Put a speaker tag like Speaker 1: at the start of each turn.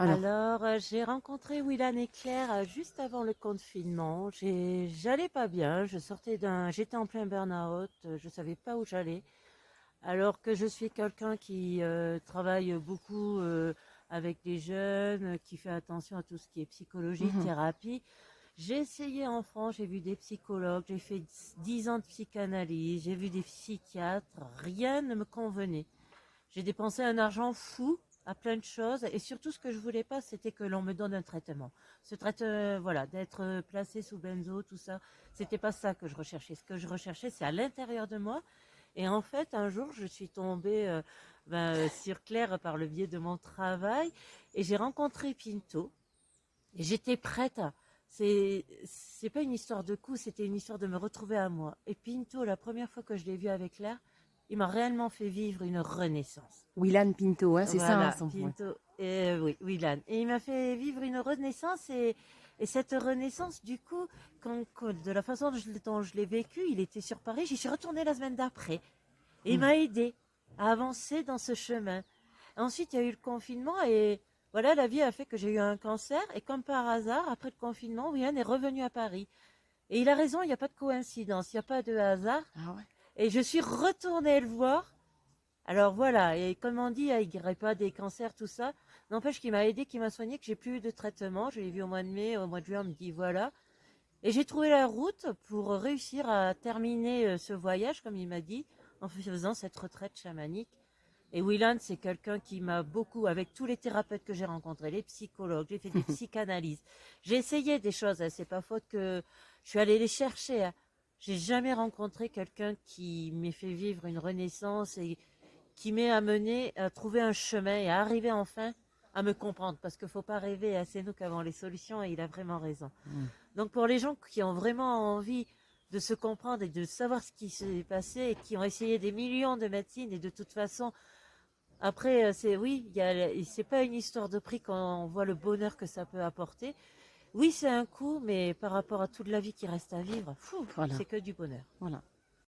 Speaker 1: Alors,
Speaker 2: Alors, j'ai rencontré Willan et Claire juste avant le confinement. J'allais pas bien, j'étais en plein burn-out, je savais pas où j'allais. Alors que je suis quelqu'un qui travaille beaucoup avec des jeunes, qui fait attention à tout ce qui est psychologie,
Speaker 1: mhm.
Speaker 2: thérapie. J'ai essayé en France, j'ai vu des psychologues, j'ai fait 10 ans de psychanalyse, j'ai vu des psychiatres, rien ne me convenait. J'ai dépensé un argent fou à plein de choses et surtout ce que je voulais pas, c'était que l'on me donne un traitement. Voilà, d'être placé sous benzo, tout ça, c'était pas ça que je recherchais. Ce que je recherchais, c'est à l'intérieur de moi. Et en fait, un jour, je suis tombée sur Claire par le biais de mon travail et j'ai rencontré Pinto et j'étais prête. C'est pas une histoire de coup, c'était une histoire de me retrouver à moi. Et Pinto, la première fois que je l'ai vu avec Claire, il m'a réellement fait vivre une renaissance.
Speaker 1: Willan Pinto, hein, c'est ça, hein,
Speaker 2: Voilà,
Speaker 1: son point.
Speaker 2: Pinto, oui, Willan. Et il m'a fait vivre une renaissance et cette renaissance, du coup, de la façon dont je l'ai vécu, il était sur Paris, j'y suis retournée la semaine d'après. Et il
Speaker 1: Mhm.
Speaker 2: m'a aidé à avancer dans ce chemin. Ensuite, il y a eu le confinement et voilà, la vie a fait que j'ai eu un cancer. Et comme par hasard, après le confinement, Willan est revenu à Paris. Et il a raison, il n'y a pas de coïncidence, il n'y a pas de hasard.
Speaker 1: Ah ouais.
Speaker 2: Et je suis retournée le voir. Alors voilà, et comme on dit, il n'y aurait pas des cancers, tout ça. N'empêche qu'il m'a aidé, qu'il m'a soigné, que j'ai plus eu de traitement. Je l'ai vu au mois de mai, au mois de juin, on me dit voilà. Et j'ai trouvé la route pour réussir à terminer ce voyage, comme il m'a dit, en faisant cette retraite chamanique. Et Willan, c'est quelqu'un qui m'a beaucoup, avec tous les thérapeutes que j'ai rencontrés, les psychologues, j'ai fait des psychanalyses. J'ai essayé des choses, hein, c'est pas faute que je suis allée les chercher. Hein. J'ai jamais rencontré quelqu'un qui m'ait fait vivre une renaissance et qui m'est amené à trouver un chemin et à arriver enfin à me comprendre. Parce qu'il ne faut pas rêver, hein, c'est nous qui avons les solutions et il a vraiment raison.
Speaker 1: Mhm.
Speaker 2: Donc pour les gens qui ont vraiment envie de se comprendre et de savoir ce qui s'est passé et qui ont essayé des millions de médecines et de toute façon, après, c'est oui, c'est pas une histoire de prix quand on voit le bonheur que ça peut apporter. Oui, c'est un coût, mais par rapport à toute la vie qui reste à vivre,
Speaker 1: Voilà,
Speaker 2: c'est que du bonheur.
Speaker 1: voilà.